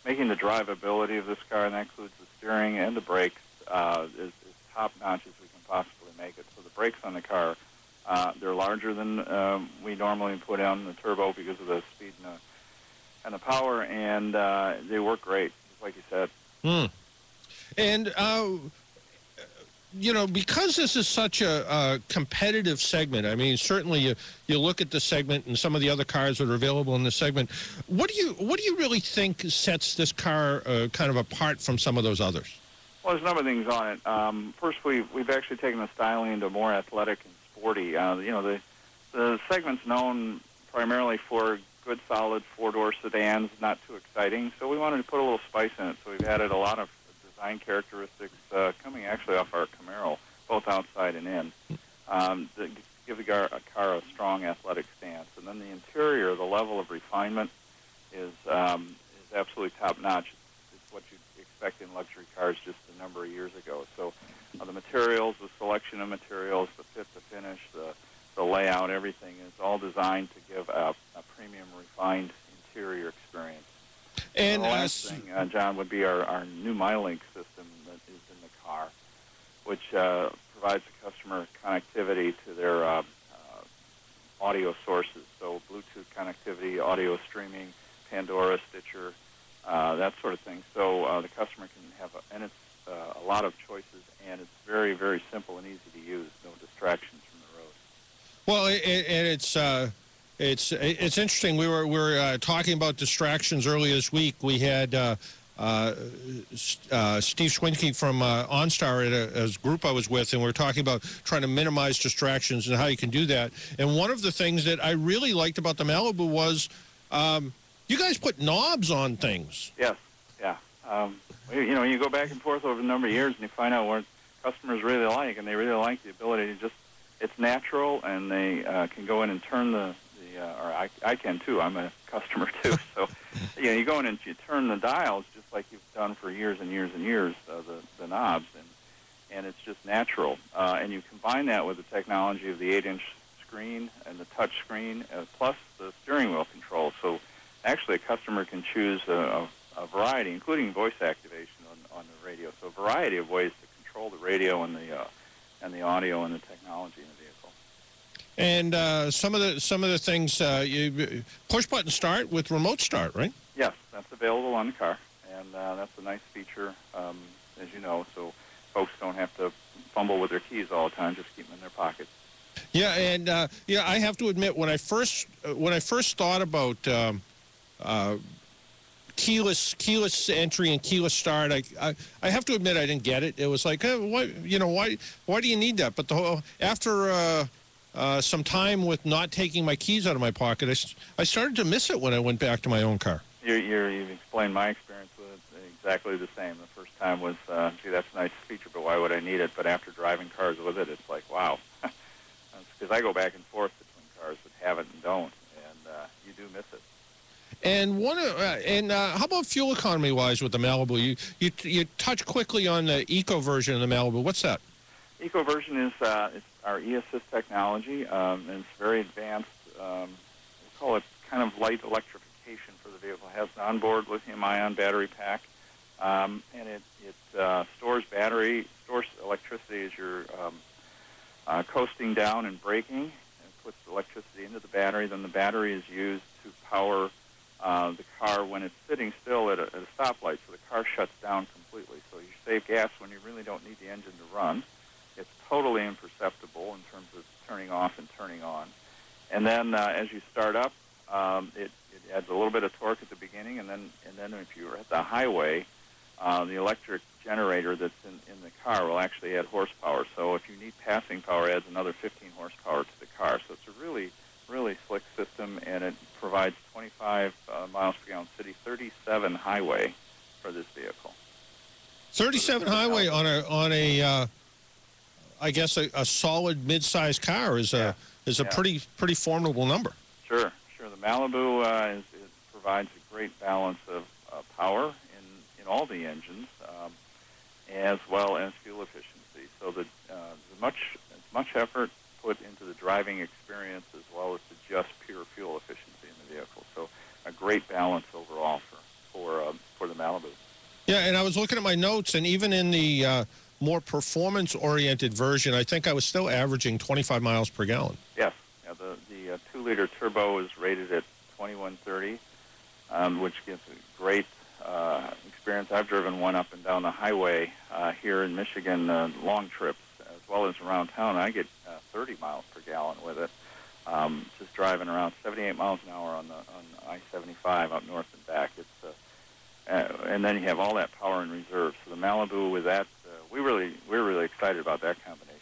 making the drivability of this car, and that includes the steering and the brakes, is top-notch as we can possibly make it. So the brakes on the car, they're larger than we normally put on the turbo because of the speed and the power, and they work great, like you said. And, you know, because this is such a competitive segment, I mean, certainly you look at the segment and some of the other cars that are available in the segment, what do you really think sets this car kind of apart from some of those others? Well, there's a number of things on it. First, we've actually taken the styling into more athletic and sporty. You know, the segment's known primarily for good, solid four-door sedans, not too exciting. So we wanted to put a little spice in it. So we've added a lot of design characteristics coming actually off our Camaro, both outside and in, to give the car a strong athletic stance. And then the interior, the level of refinement is absolutely top-notch. It's what you'd expect in luxury cars just a number of years ago. So the materials, the selection of materials, the fit, the finish, the layout, everything is all designed to give a premium, refined interior experience. And the last thing, John, would be our new MyLink system that is in the car, which provides the customer connectivity to their audio sources. So Bluetooth connectivity, audio streaming, Pandora, Stitcher, that sort of thing. So the customer can have, and it's a lot of choices, and it's very, very simple and easy to use, no distractions from the road. Well, it's interesting. We were talking about distractions earlier this week. We had Steve Swinke from OnStar at a group I was with, and we were talking about trying to minimize distractions and how you can do that. And one of the things that I really liked about the Malibu was you guys put knobs on things. Yes, yeah. You know, you go back and forth over a number of years, and you find out what customers really like, and they really like the ability to just, it's natural, and they can go in and turn or I can too, I'm a customer too, so you go in and you turn the dials just like you've done for years and years and years, the knobs, and it's just natural. And you combine that with the technology of the 8-inch screen and the touch screen, plus the steering wheel control, so actually a customer can choose a variety, including voice activation on the radio, so a variety of ways to control the radio and the audio and the technology in the vehicle. And some of the things, you push button start with remote start, right? Yes, that's available on the car, and that's a nice feature, as you know, so folks don't have to fumble with their keys all the time, just keep them in their pockets. Yeah, and I have to admit, when I first thought about keyless entry and keyless start, I have to admit I didn't get it. It was like, why do you need that? But after some time with not taking my keys out of my pocket, I started to miss it when I went back to my own car. You've explained my experience with it exactly the same. The first time was, gee, that's a nice feature, but why would I need it? But after driving cars with it, it's like, wow. Because I go back and forth between cars that have it and don't, and you do miss it. And how about fuel economy wise with the Malibu? You touch quickly on the Eco version of the Malibu. What's that? Eco version is it's our e-assist technology, and it's very advanced. We call it kind of light electrification for the vehicle. It has an onboard lithium-ion battery pack, and it stores electricity as you're coasting down and braking, and puts electricity into the battery. Then the battery is used to power the car when it's sitting still at a stoplight, so the car shuts down completely. So you save gas when you really don't need the engine to run. It's totally imperceptible in terms of turning off and turning on. And then as you start up, it adds a little bit of torque at the beginning, and then if you're at the highway, the electric generator that's in the car will actually add horsepower. So if you need passing power, it adds another 15 horsepower to the car. So it's a really, really slick system, and it provides 25 miles per gallon city, 37 highway for this vehicle. 37 highway on a I guess a solid mid-sized car is a pretty formidable number. Sure. The Malibu provides a great balance of power in all the engines, as well as fuel efficiency. So that much effort put into the driving experience as well as to just pure fuel efficiency in the vehicle. So a great balance overall for the Malibu. Yeah, and I was looking at my notes, and even in the more performance-oriented version, I think I was still averaging 25 miles per gallon. Yes. Yeah, the 2-liter turbo is rated at 2130, which gives a great experience. I've driven one up and down the highway here in Michigan, long trips, as well as around town. I get 30 miles per gallon with it, just driving around 78 miles an hour on I-75 up north and back. It's and then you have all that power in reserve. So the Malibu with that, we're really excited about that combination.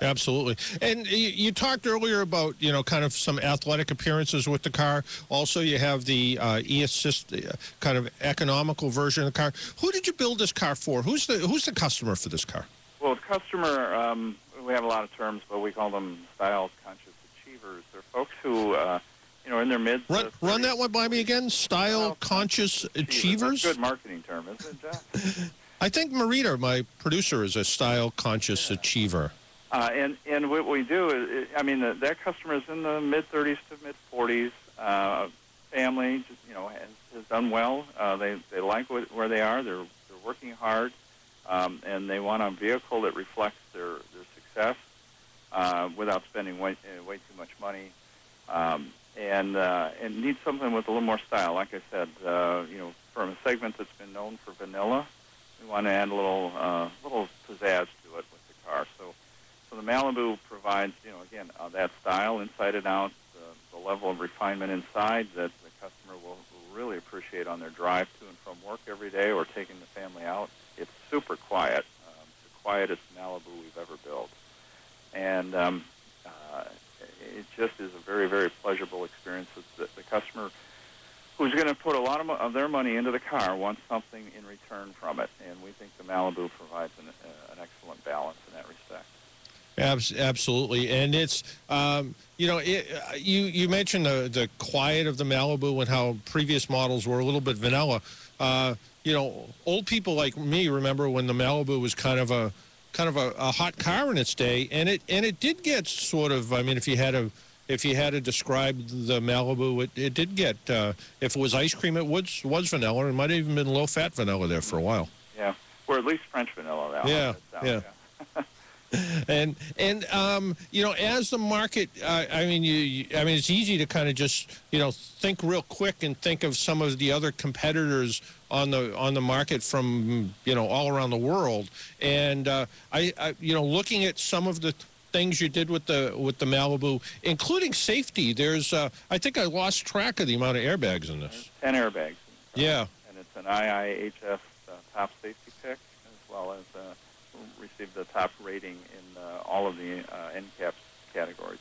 Absolutely. And you talked earlier about, kind of some athletic appearances with the car. Also, you have the e-assist kind of economical version of the car. Who did you build this car for? Who's the customer for this car? Well, the customer, we have a lot of terms, but we call them style-conscious achievers. They're folks who, in their mid. Run that one by me again. Style-conscious achievers. That's a good marketing term, isn't it, John? I think Marita, my producer, is a style-conscious achiever. And what we do is, that customer is in the mid-30s to mid-40s. Family, has done well. They like where they are. They're working hard, and they want a vehicle that reflects their success without spending way too much money. And need something with a little more style. Like I said, from a segment that's been known for vanilla, we want to add a little pizzazz to it with the car. So the Malibu provides, again, that style inside and out, the level of refinement inside that the customer will really appreciate on their drive to and from work every day or taking the family out. It's super quiet, the quietest Malibu we've ever built. And it just is a very, very pleasurable experience. The customer who's going to put a lot of their money into the car wants something in return from it, and we think the Malibu provides an excellent balance in that respect. Absolutely, and it's you mentioned the quiet of the Malibu and how previous models were a little bit vanilla. Old people like me remember when the Malibu was kind of a hot car in its day, and it did get sort of. I mean, if you had to describe the Malibu, it did get. If it was ice cream, it was vanilla. It might have even been low-fat vanilla there for a while. Yeah, or at least French vanilla. Yeah. And as the market, it's easy to kind of just think real quick and think of some of the other competitors on the market from all around the world. And looking at some of the things you did with the Malibu, including safety, there's I think I lost track of the amount of airbags in this. There's 10 airbags. Yeah. And it's an IIHS top safety pick, as well as received the top rating in all of the NCAP categories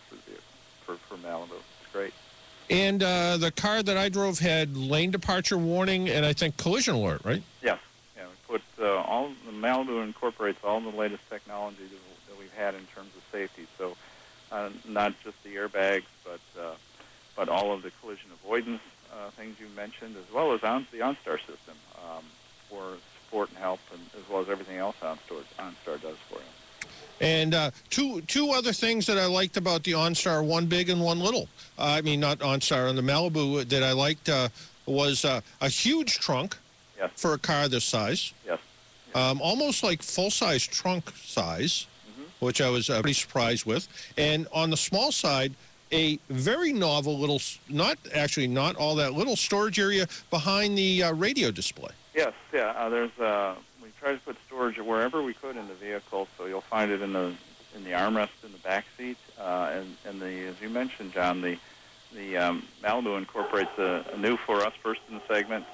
for Malibu. It's great. And the car that I drove had lane departure warning and I think collision alert, right? Yes. Yeah, we put the Malibu incorporates all the latest technology that we've had in terms of safety. So not just the airbags, but all of the collision avoidance things you mentioned, as well as the OnStar system for support and help, and as well as everything else OnStar does for you. And two other things that I liked about the OnStar, one big and one little. Not OnStar, on the Malibu that I liked was a huge trunk. Yes. For a car this size. Yes. Almost like full-size trunk size, which I was pretty surprised with. And on the small side, a very novel little, not all that little storage area behind the radio display. Yes, yeah. We try to put storage wherever we could in the vehicle, so you'll find it in the armrest in the back seat, and as you mentioned, John, the Malibu incorporates a new for us first in the segment.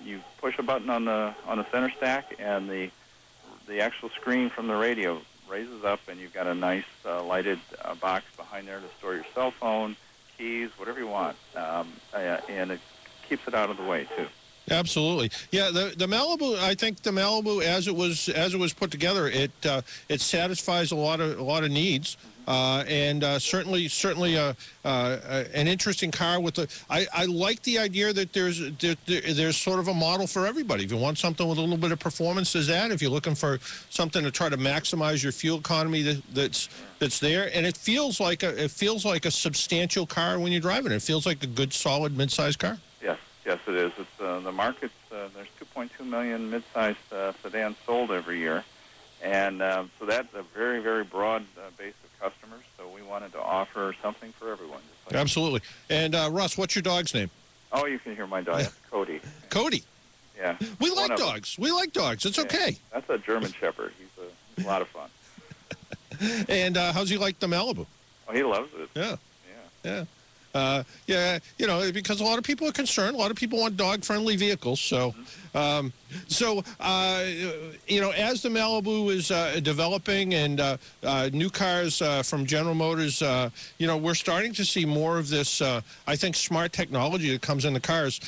You push a button on the center stack, and the actual screen from the radio raises up, and you've got a nice lighted box behind there to store your cell phone, keys, whatever you want, and it keeps it out of the way too. Absolutely, yeah. The Malibu, I think the Malibu, as it was put together, it satisfies a lot of needs, and certainly an interesting car with I like the idea that there's sort of a model for everybody. If you want something with a little bit of performance, there's that. If you're looking for something to try to maximize your fuel economy, that's there, and it feels like a substantial car when you're driving it. It feels like a good, solid, mid-sized car. Yes. Yes, it is. It's the market's there's 2.2 million mid-sized sedans sold every year, and so that's a very, very broad base of customers. So we wanted to offer something for everyone. Just like Absolutely. And Russ, what's your dog's name? Oh, you can hear my dog. That's Cody. Cody. Yeah. We like dogs. We like dogs. It's okay. That's a German Shepherd. He's a lot of fun. And how's he like the Malibu? Oh, he loves it. Yeah. Yeah. Yeah, because a lot of people are concerned. A lot of people want dog-friendly vehicles. So, as the Malibu is developing and new cars from General Motors, we're starting to see more of this, I think, smart technology that comes in the cars.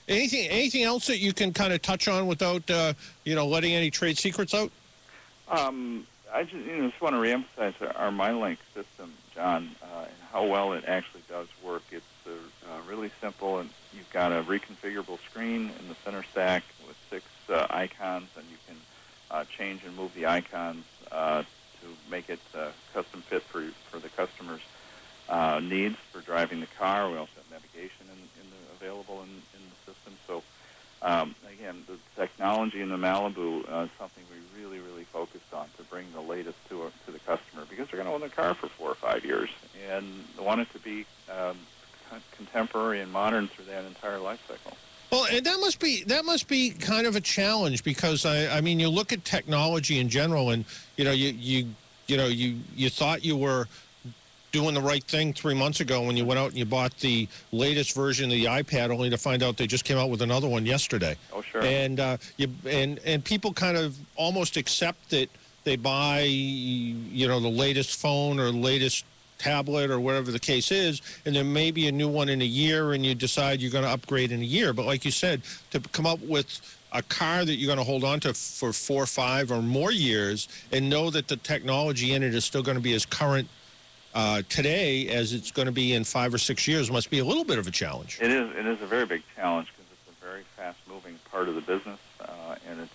Anything else that you can kind of touch on without, letting any trade secrets out? I just want to reemphasize our MyLink system, John, and how well it actually does work. It's really simple, and you've got a reconfigurable screen in the center stack with 6 icons, and you can change and move the icons to make it custom fit for the customer's needs for driving the car. We also have navigation available in the system. So, again, the technology in the Malibu is something we really, really focused on to bring the latest to the customer, because they're going to own the car for 4 or 5 years, and they want it to be contemporary and modern through that entire life cycle. Well, and that must be kind of a challenge, because I mean, you look at technology in general, and you thought you were doing the right thing 3 months ago when you went out and you bought the latest version of the iPad, only to find out they just came out with another one yesterday. Oh, sure. And and people kind of almost accept that they buy the latest phone or latest tablet or whatever the case is, and there may be a new one in a year, and you decide you're going to upgrade in a year. But like you said, to come up with a car that you're going to hold on to for 4, 5, or more years, and know that the technology in it is still going to be as current today as it's going to be in 5 or 6 years, must be a little bit of a challenge. It is a very big challenge, because it's a very fast-moving part of the business, and it's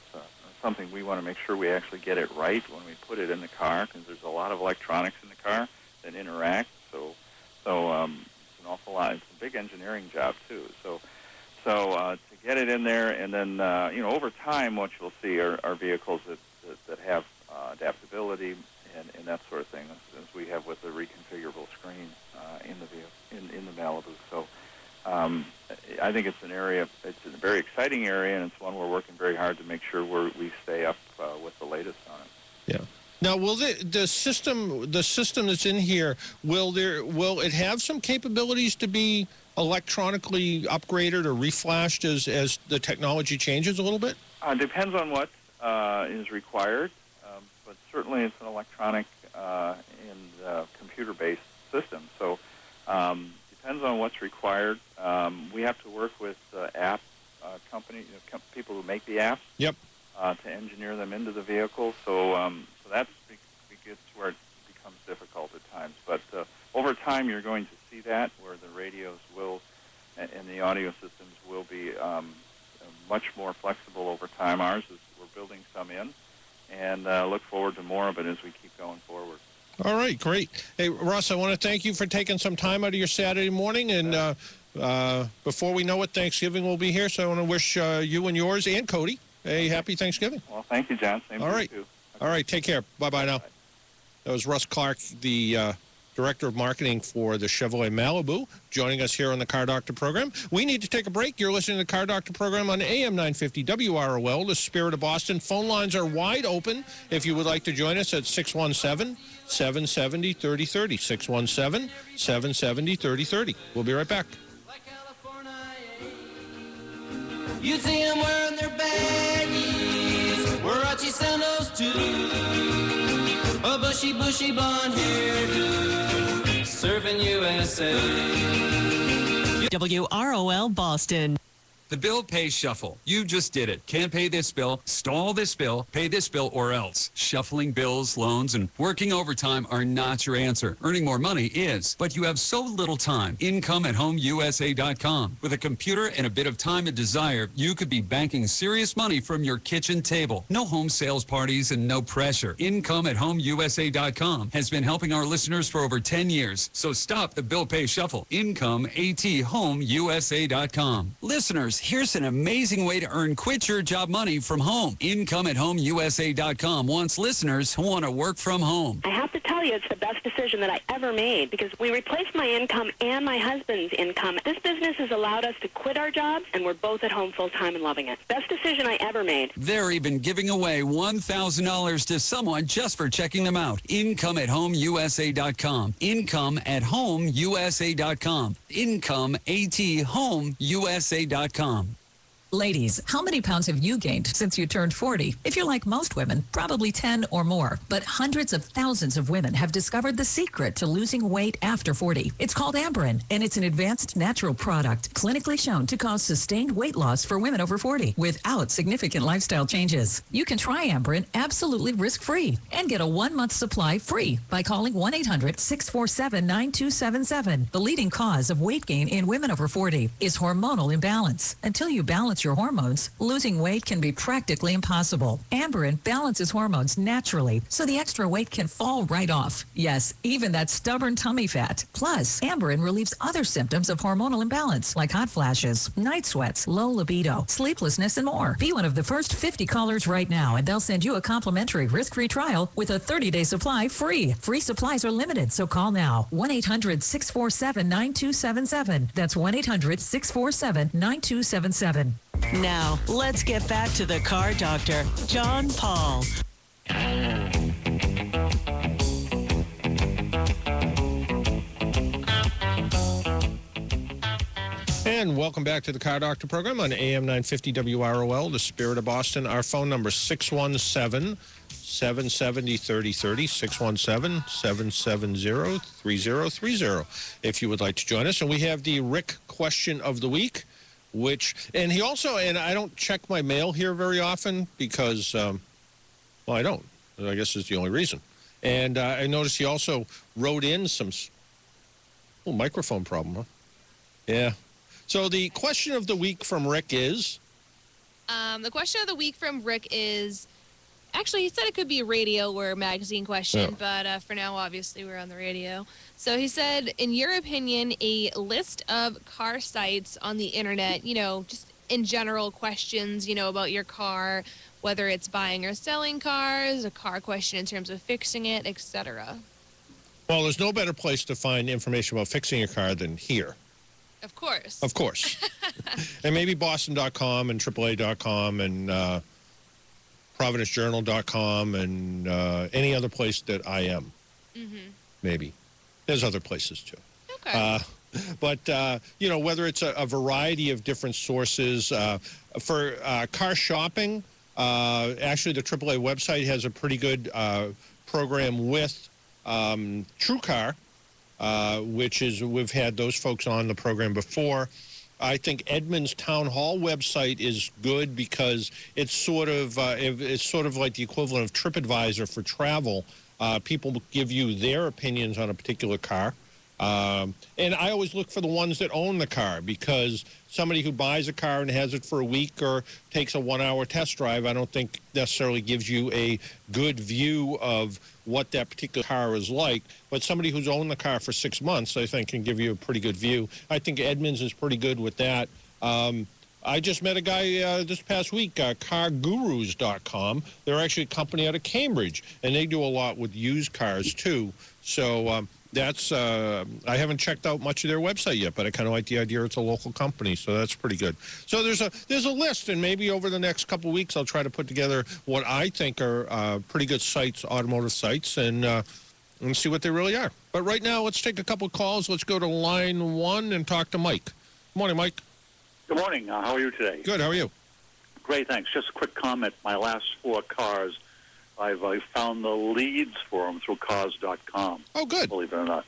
something we want to make sure we actually get it right when we put it in the car, because there's a lot of electronics in the car that interact. So it's an awful lot. It's a big engineering job too. So to get it in there, and then over time, what you'll see are vehicles that have adaptability and that sort of thing, as we have with the reconfigurable screen in the Malibu. So I think it's it's a very exciting area, and it's one we're working very hard to make sure we stay up with the latest on it. Yeah. Now, will the system that's in here, will it have some capabilities to be electronically upgraded or reflashed as the technology changes a little bit? Depends on what is required, but certainly it's an electronic and computer-based system. So depends on what's required. We have to work with app companies, people who make the apps. Yep. To engineer them into the vehicle. So that's where it becomes difficult at times. But over time, you're going to see that, where the radios and the audio systems will be much more flexible over time. Ours is, we're building some in, and look forward to more of it as we keep going forward. All right, great. Hey, Russ, I want to thank you for taking some time out of your Saturday morning. And before we know it, Thanksgiving will be here. So I want to wish you and yours and Cody a happy Thanksgiving. Well, thank you, John. Same to you, too. All right, take care. Bye-bye now. Bye. That was Russ Clark, the Director of Marketing for the Chevrolet Malibu, joining us here on the Car Doctor program. We need to take a break. You're listening to the Car Doctor program on AM 950 WROL, the Spirit of Boston. Phone lines are wide open if you would like to join us at 617-770-3030, 617-770-3030. We'll be right back. You see them wearing their baggies, Warachi sandals too, a bushy blonde hairdo, surfing USA. WROL Boston. The Bill Pay Shuffle. You just did it. Can't pay this bill, stall this bill, pay this bill, or else. Shuffling bills, loans, and working overtime are not your answer. Earning more money is, but you have so little time. IncomeAtHomeUSA.com. With a computer and a bit of time and desire, you could be banking serious money from your kitchen table. No home sales parties and no pressure. IncomeAtHomeUSA.com has been helping our listeners for over 10 years. So stop the Bill Pay Shuffle. IncomeAtHomeUSA.com. Listeners, here's an amazing way to earn quit your job money from home. IncomeAtHomeUSA.com wants listeners who want to work from home. I have to tell you, it's the best decision that I ever made because we replaced my income and my husband's income. This business has allowed us to quit our jobs, and we're both at home full-time and loving it. Best decision I ever made. They're even giving away $1,000 to someone just for checking them out. IncomeAtHomeUSA.com. IncomeAtHomeUSA.com. IncomeAtHomeUSA.com. Ladies, how many pounds have you gained since you turned 40? If you're like most women, probably 10 or more. But hundreds of thousands of women have discovered the secret to losing weight after 40. It's called Amberen, and it's an advanced natural product clinically shown to cause sustained weight loss for women over 40 without significant lifestyle changes. You can try Amberen absolutely risk-free and get a 1-month supply free by calling 1-800-647-9277. The leading cause of weight gain in women over 40 is hormonal imbalance. Until you balance your hormones, losing weight can be practically impossible. Amberen balances hormones naturally, so the extra weight can fall right off. Yes, even that stubborn tummy fat. Plus, Amberen relieves other symptoms of hormonal imbalance, like hot flashes, night sweats, low libido, sleeplessness, and more. Be one of the first 50 callers right now, and they'll send you a complimentary risk-free trial with a 30-day supply free. Free supplies are limited, so call now. 1-800-647-9277. That's 1-800-647-9277. Now, let's get back to the car doctor, John Paul. And welcome back to the Car Doctor program on AM 950 WROL, the Spirit of Boston. Our phone number is 617-770-3030, 617-770-3030, if you would like to join us. And we have the Rick question of the week. And he also, and I don't check my mail here very often because, well, I don't. I guess is the only reason. And I noticed he also wrote in some, microphone problem, huh? Yeah. So the question of the week from Rick is? The question of the week from Rick is, actually, he said it could be a radio or a magazine question, but for now, obviously, we're on the radio. So he said, in your opinion, a list of car sites on the internet, just in general questions, about your car, whether it's buying or selling cars, a car question in terms of fixing it, etc. Well, there's no better place to find information about fixing your car than here. Of course. Of course. And maybe Boston.com and AAA.com and ProvidenceJournal.com and any other place that I am. Mm-hmm. Maybe. There's other places, too. Okay. But, whether it's a variety of different sources. For car shopping, actually the AAA website has a pretty good program with TrueCar, which is, we've had those folks on the program before. I think Edmunds Town Hall website is good because it's sort of like the equivalent of TripAdvisor for travel. People give you their opinions on a particular car. And I always look for the ones that own the car because somebody who buys a car and has it for a week or takes a 1-hour test drive, I don't think necessarily gives you a good view of what that particular car is like. But somebody who's owned the car for 6 months, I think, can give you a pretty good view. I think Edmunds is pretty good with that. I just met a guy this past week, CarGurus.com. They're actually a company out of Cambridge, and they do a lot with used cars, too. So that's I haven't checked out much of their website yet, but I kind of like the idea it's a local company, so that's pretty good. So there's a list, and maybe over the next couple of weeks I'll try to put together what I think are pretty good sites, automotive sites, and see what they really are. But right now, let's take a couple of calls. Let's go to line 1 and talk to Mike. Good morning, Mike. Good morning. How are you today? Good. How are you? Great, thanks. Just a quick comment. My last 4 cars, I've found the leads for them through cars.com. Oh, good. Believe it or not.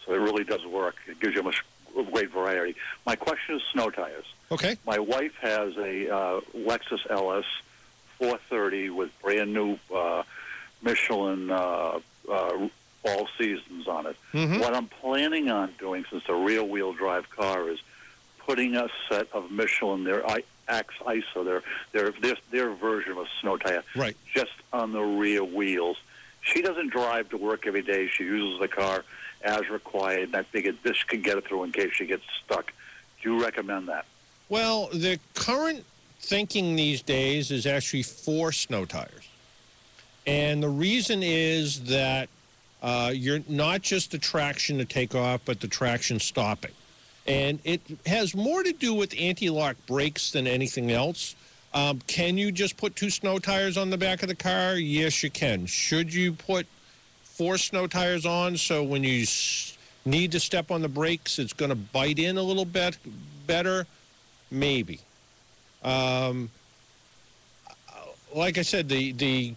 So it really does work. It gives you a much great variety. My question is snow tires. Okay. My wife has a Lexus LS 430 with brand new Michelin all seasons on it. Mm-hmm. What I'm planning on doing, since it's a rear-wheel drive car, is putting a set of Michelin, their Axe ISO, their version of a snow tire, right, just on the rear wheels. She doesn't drive to work every day. She uses the car as required, and I figured this could get her through in case she gets stuck. Do you recommend that? Well, the current thinking these days is actually 4 snow tires. And the reason is that you're not just the traction to take off, but the traction stopping. And it has more to do with anti-lock brakes than anything else. Can you just put 2 snow tires on the back of the car? Yes, you can. Should you put 4 snow tires on so when you need to step on the brakes, it's going to bite in a little bit better? Maybe. Like I said, the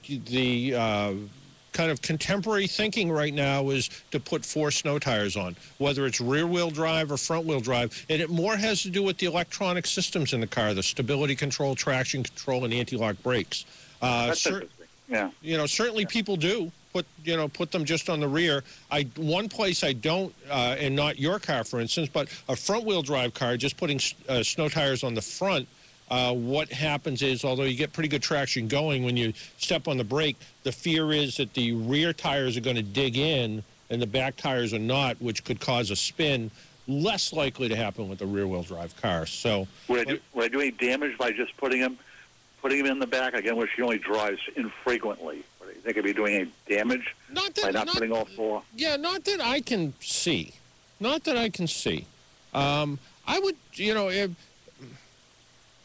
kind of contemporary thinking right now is to put 4 snow tires on, whether it's rear-wheel drive or front-wheel drive. And it more has to do with the electronic systems in the car, the stability control, traction control, and anti-lock brakes. That's interesting. Yeah. You know, certainly people do put them just on the rear. One place I don't, and not your car, for instance, but a front-wheel drive car, just putting snow tires on the front. What happens is, although you get pretty good traction going, when you step on the brake, the fear is that the rear tires are going to dig in and the back tires are not, which could cause a spin. Less likely to happen with a rear-wheel drive car. So, would I do any damage by just putting him in the back again, where she only drives infrequently? Do you think I'd be doing any damage by not putting all 4? Yeah, not that I can see. Not that I can see. I would, if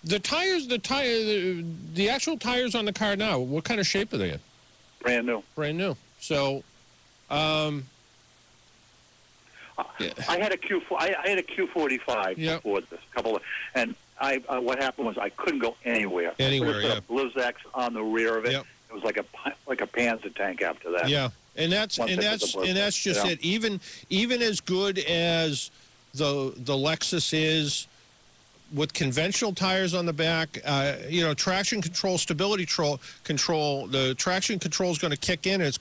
the tires, the actual tires on the car now, what kind of shape are they in? Brand new. Brand new. So, I had a Q45 before this, and what happened was I couldn't go anywhere. Anywhere, I put a Blizzak on the rear of it. Yep. It was like a Panzer tank after that. Yeah, and that's just it. Even as good as the Lexus is, with conventional tires on the back, traction control, stability control, the traction control is going to kick in. And it's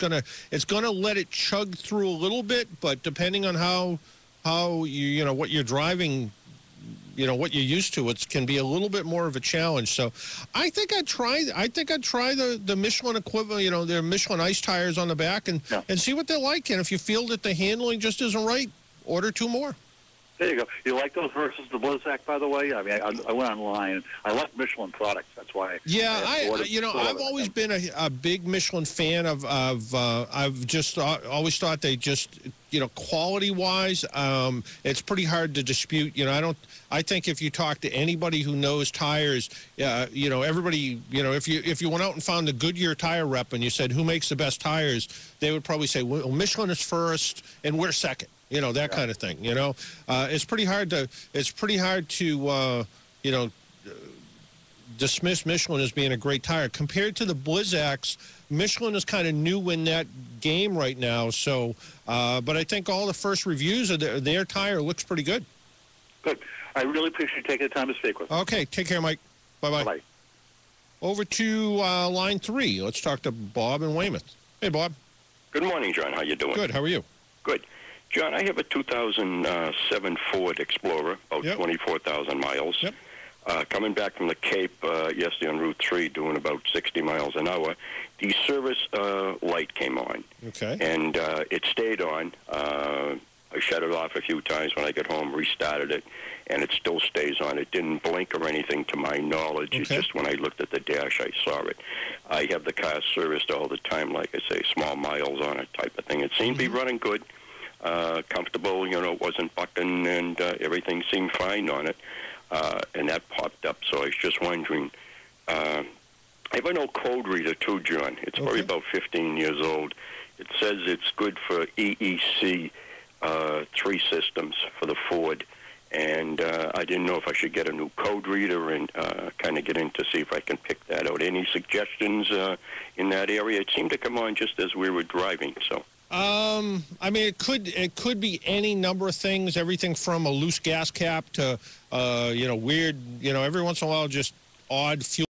going to let it chug through a little bit, but depending on how what you're driving, what you're used to, it can be a little bit more of a challenge. So, I think I'd try the Michelin equivalent, their Michelin ice tires on the back and see what they're like. And if you feel that the handling just isn't right, order 2 more. There you go. You like those versus the Blizzak, by the way? I mean, I went online. I like Michelin products. That's why. Yeah, I've always been a big Michelin fan of. I've just always thought they just, quality-wise, it's pretty hard to dispute. I think if you talk to anybody who knows tires, everybody, if you went out and found the Goodyear tire rep and you said who makes the best tires, they would probably say, well, Michelin is first and we're second. That kind of thing. It's pretty hard to dismiss Michelin as being a great tire compared to the Blizzaks. Michelin is kind of new in that game right now. So, but I think all the first reviews of their tire looks pretty good. Good. I really appreciate you taking the time to speak with me. Okay. Take care, Mike. Bye-bye. Bye. Over to line 3. Let's talk to Bob in Weymouth. Hey, Bob. Good morning, John. How you doing? Good. How are you? Good. John, I have a 2007 Ford Explorer, about 24,000 miles. Yep. Coming back from the Cape yesterday on Route 3, doing about 60 miles an hour, the service light came on. Okay. And it stayed on. I shut it off a few times when I got home, restarted it, and it still stays on. It didn't blink or anything to my knowledge. Okay. It's just when I looked at the dash, I saw it. I have the car serviced all the time, like I say, small miles on it type of thing. It seemed to be running good. Comfortable, it wasn't bucking, and everything seemed fine on it. And that popped up, so I was just wondering. I have an old code reader, too, John. It's probably about 15 years old. It says it's good for EEC 3 systems for the Ford. And I didn't know if I should get a new code reader and kind of get in to see if I can pick that out. Any suggestions in that area? It seemed to come on just as we were driving, so... I mean, it could be any number of things, everything from a loose gas cap to, weird, every once in a while just odd fuel